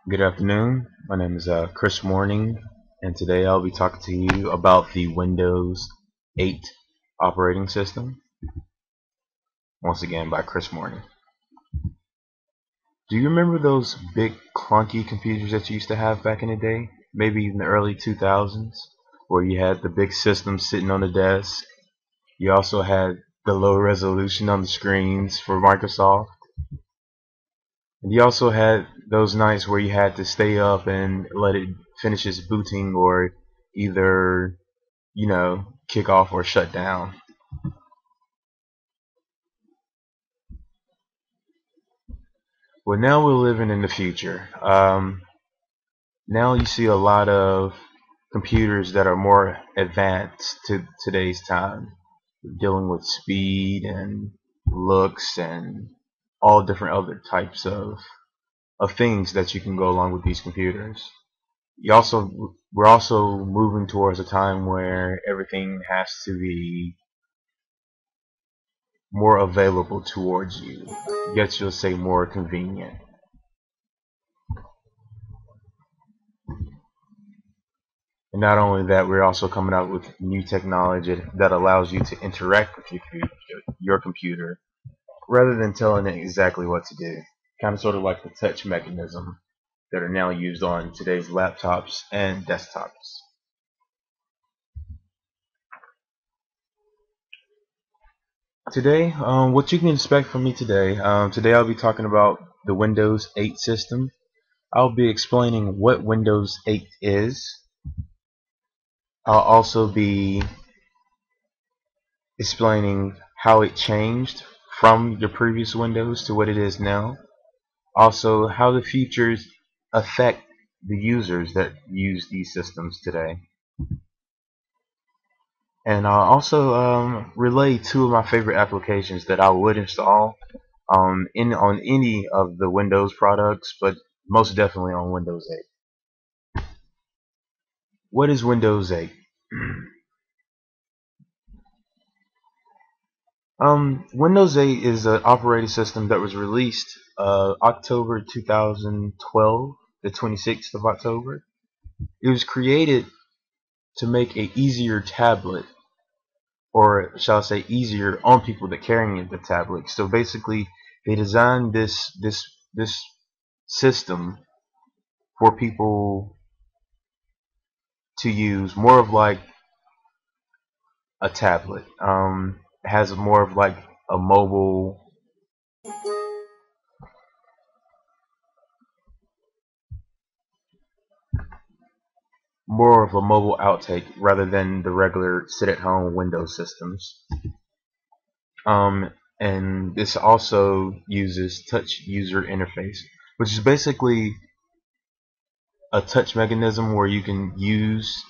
Good afternoon. My name is Chris Morning, and today I'll be talking to you about the Windows 8 operating system. Once again, by Chris Morning. Do you remember those big clunky computers that you used to have back in the day? Maybe in the early 2000s, where you had the big system sitting on the desk. You also had the low resolution on the screens for Microsoft. And you also had those nights where you had to stay up and let it finish its booting or either, kick off or shut down. Well, now we're living in the future. Now you see a lot of computers that are more advanced to today's time, dealing with speed and looks and all different other types of things that you can go along with these computers. We're also moving towards a time where everything has to be more available towards you. Yet you'll say more convenient. And not only that, we're also coming out with new technology that allows you to interact with your computer rather than telling it exactly what to do. Kind of sort of like the touch mechanism that are now used on today's laptops and desktops. Today, what you can expect from me today, today I'll be talking about the Windows 8 system. I'll be explaining what Windows 8 is. I'll also be explaining how it changed from the previous Windows to what it is now. Also, how the features affect the users that use these systems today. And I'll also relay two of my favorite applications that I would install on any of the Windows products, but most definitely on Windows 8. What is Windows 8? Windows 8 is an operating system that was released October 2012, the 26th of October. It was created to make a easier tablet, or shall I say easier on people that carrying the tablet. So basically, they designed this system for people to use more of like a tablet. It has more of like a mobile outtake rather than the regular sit-at-home Windows systems. Um, and this also uses touch user interface, which is basically a touch mechanism where you can use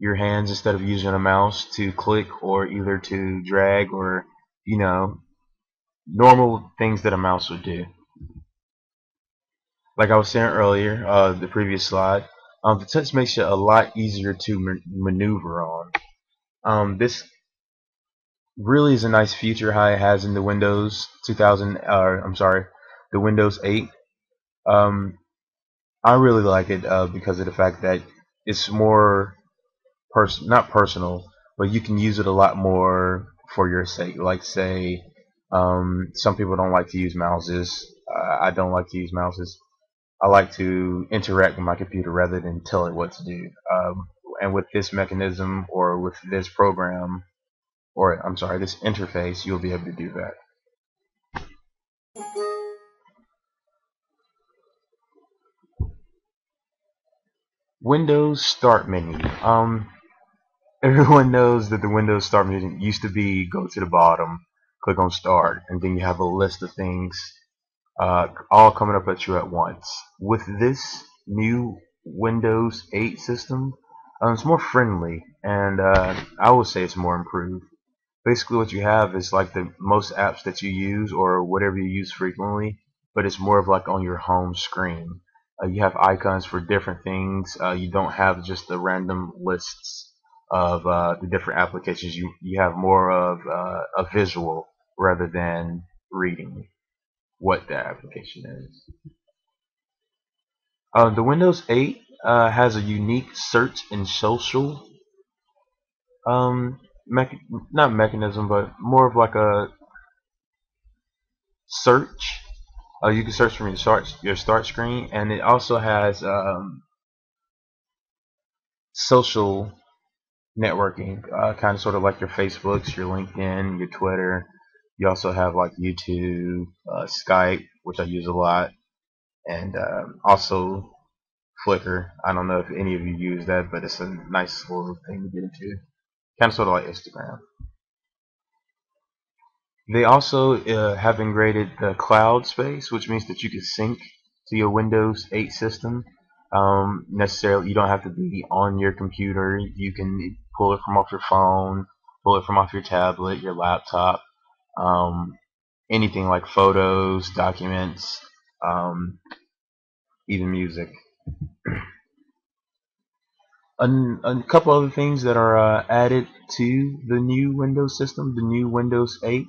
your hands instead of using a mouse to click or either to drag or you know normal things that a mouse would do. Like I was saying earlier, the previous slide, the touch makes it a lot easier to maneuver on. This really is a nice feature how it has in the Windows 2000. I'm sorry, the Windows 8. Um, I really like it because of the fact that it's more not personal, but you can use it a lot more for your sake. Like say, some people don't like to use mouses. I don't like to use mouses. I like to interact with my computer rather than tell it what to do. And with this mechanism or with this program, or I'm sorry, this interface, you'll be able to do that. Windows Start menu. Everyone knows that the Windows Start menu used to be go to the bottom, click on Start, and then you have a list of things all coming up at you at once. With this new Windows 8 system, it's more friendly, and I would say it's more improved. Basically, what you have is like the most apps that you use or whatever you use frequently, but it's more of like on your home screen. You have icons for different things. You don't have just the random lists of the different applications. You have more of a visual rather than reading what the application is. The Windows 8 has a unique search and social um, mech- not mechanism, but more of like a search. You can search from your start screen, and it also has social networking, kind of sort of like your Facebooks, your LinkedIn, your Twitter. You also have like YouTube, Skype, which I use a lot, and also Flickr. I don't know if any of you use that, but it's a nice little thing to get into. Kind of sort of like Instagram. They also have integrated the cloud space, which means that you can sync to your Windows 8 system. Necessarily, you don't have to be on your computer. You can pull it from off your phone, pull it from off your tablet, your laptop, um, anything like photos, documents, um, even music. A couple other things that are added to the new Windows system, the new Windows 8.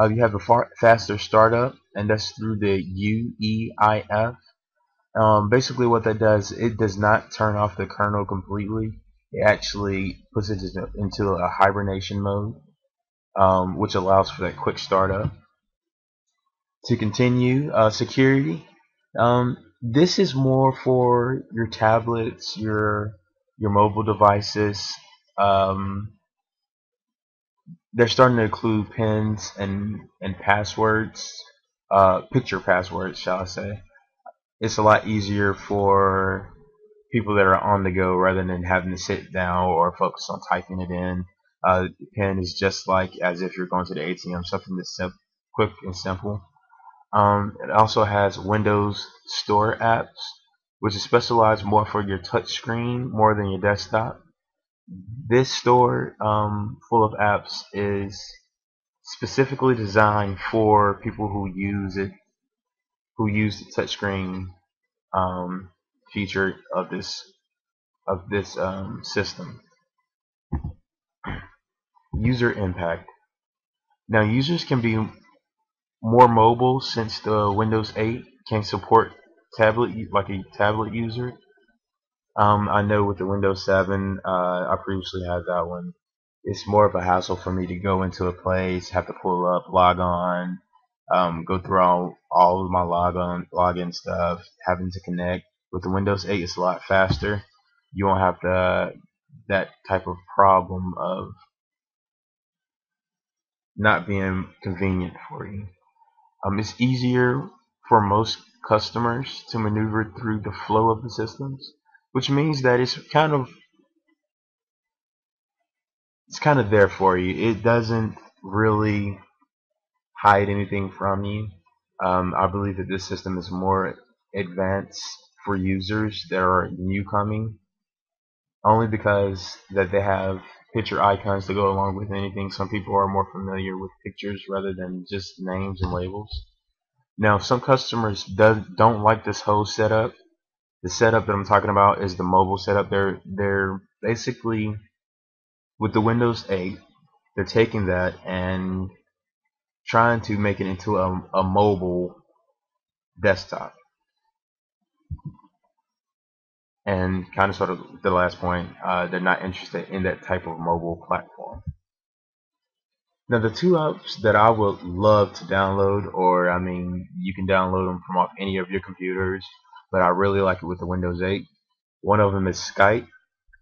You have a faster startup, and that's through the UEFI. Basically, what that does, it does not turn off the kernel completely. It actually puts it into a hibernation mode, which allows for that quick startup. To continue, security. This is more for your tablets, your mobile devices. Um, they're starting to include pins and passwords, picture passwords, shall I say. It's a lot easier for people that are on the go rather than having to sit down or focus on typing it in. The pen is just like as if you're going to the ATM, something that's quick and simple. It also has Windows Store apps, which is specialized more for your touchscreen more than your desktop. This store, full of apps, is specifically designed for people who use the touchscreen um, feature of this system. User impact. Now, users can be more mobile since the Windows 8 can support like a tablet user. I know with the Windows 7, I previously had that one. It's more of a hassle for me to go into a place, have to pull up, log on, go through all of my login stuff, having to connect. With the Windows 8, it's a lot faster. You won't have that type of problem of not being convenient for you. It's easier for most customers to maneuver through the flow of the systems, which means that it's kind of there for you. It doesn't really hide anything from you. I believe that this system is more advanced for users that are new coming, only because that they have picture icons to go along with anything. Some people are more familiar with pictures rather than just names and labels. Now, some customers don't like this whole setup. The setup that I'm talking about is the mobile setup. They're basically with the Windows 8. They're taking that and trying to make it into a mobile desktop. And kind of sort of the last point, they're not interested in that type of mobile platform. Now, the two apps that I would love to download, or I mean, you can download them from off any of your computers, but I really like it with the Windows 8. One of them is Skype,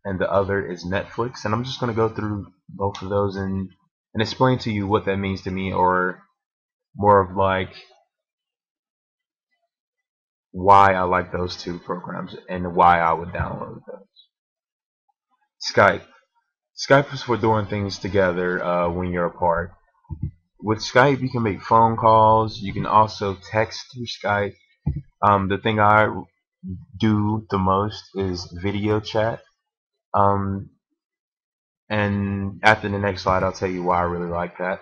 and the other is Netflix. And I'm just going to go through both of those and explain to you what that means to me, or more of like why I like those two programs and why I would download those. Skype. Skype is for doing things together when you're apart. With Skype, you can make phone calls. You can also text through Skype. The thing I do the most is video chat. Um, and after the next slide, I'll tell you why I really like that.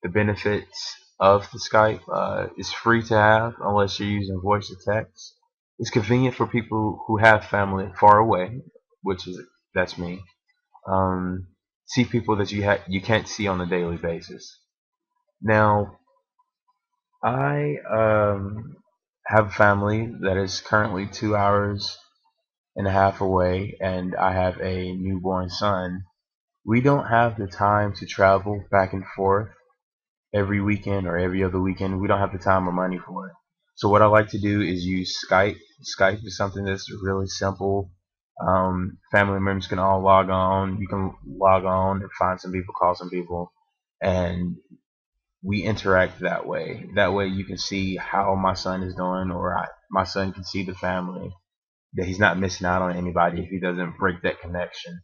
The benefits of the Skype is free to have unless you're using voice to text. It's convenient for people who have family far away, which is that's me. Um, see people that you can't see on a daily basis. Now, I have a family that is currently 2 hours and a half away, and I have a newborn son. We don't have the time to travel back and forth every weekend or every other weekend. We don't have the time or money for it. So what I like to do is use Skype. Skype is something that's really simple. Family members can all log on. You can log on and find some people, call some people, and we interact that way. That way you can see how my son is doing, or my son can see the family, that he's not missing out on anybody if he doesn't break that connection.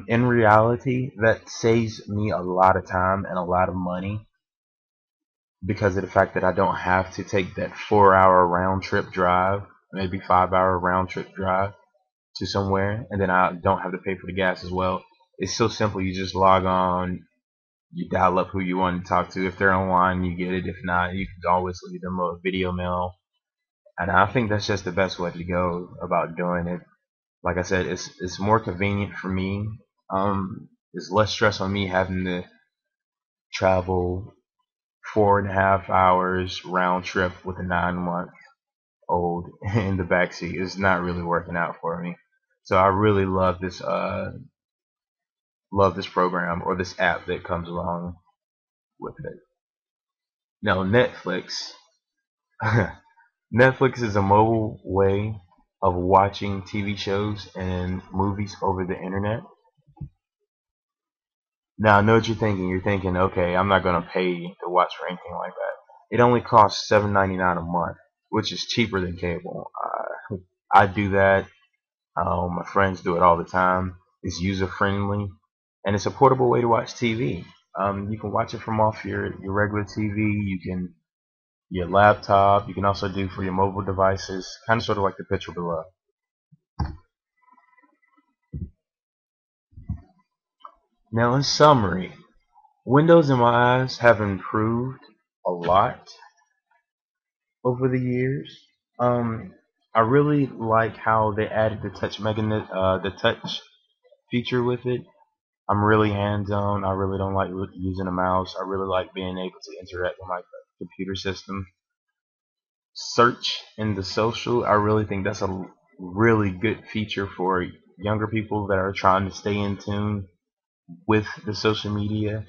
In reality, that saves me a lot of time and a lot of money because of the fact that I don't have to take that 4 hour round trip drive, maybe 5 hour round trip drive to somewhere, and then I don't have to pay for the gas as well. It's so simple. You just log on, you dial up who you want to talk to. If they're online, you get it. If not, you can always leave them a video mail. And I think that's just the best way to go about doing it. Like I said, it's more convenient for me. It's less stress on me having to travel 4.5 hours round trip with a 9 month old in the backseat. It's not really working out for me. So I really love this program or this app that comes along with it. Now Netflix. Netflix is a mobile way of watching TV shows and movies over the internet. Now I know what you're thinking. You're thinking, okay, I'm not gonna pay to watch or anything like that. It only costs $7.99 a month, which is cheaper than cable. I do that. My friends do it all the time. It's user friendly, and it's a portable way to watch TV. You can watch it from off your regular TV. You can your laptop. You can also do for your mobile devices, kind of sort of like the picture below. Now, in summary, Windows in my eyes have improved a lot over the years. I really like how they added the touch feature with it. I'm really hands-on. I really don't like using a mouse. I really like being able to interact with my computer system. Search in the social, I really think that's a really good feature for younger people that are trying to stay in tune with the social media.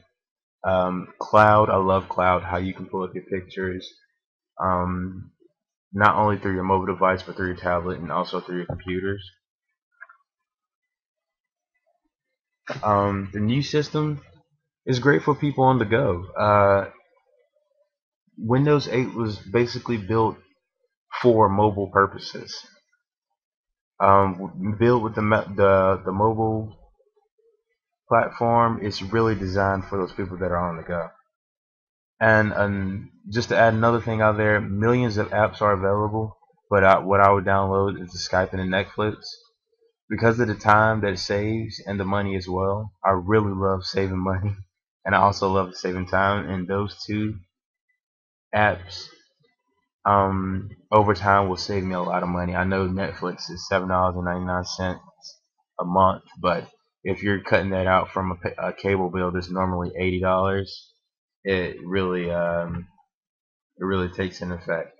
Cloud, I love Cloud, how you can pull up your pictures, um, not only through your mobile device but through your tablet and also through your computers. The new system is great for people on the go. Windows 8 was basically built for mobile purposes. Built with the mobile platform, it's really designed for those people that are on the go. And just to add another thing out there, millions of apps are available, but what I would download is the Skype and the Netflix. Because of the time that it saves and the money as well, I really love saving money, and I also love saving time. And those two apps, over time, will save me a lot of money. I know Netflix is $7.99 a month, but if you're cutting that out from a cable bill that's normally $80, it really takes an effect.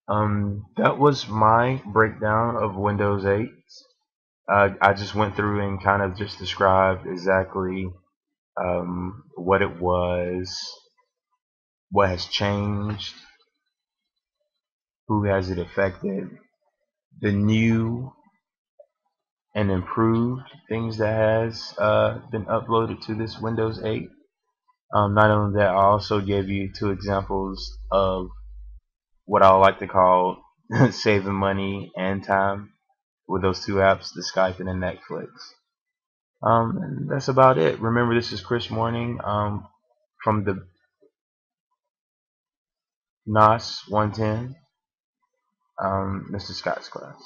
That was my breakdown of Windows 8. I just went through and kind of just described exactly what it was, what has changed, who has it affected, the new and improved things that has been uploaded to this Windows 8. Not only that, I also gave you two examples of what I like to call saving money and time with those two apps, the Skype and the Netflix. And that's about it. Remember, this is Chris Morning from the NOS 110, Mr. Scott's class.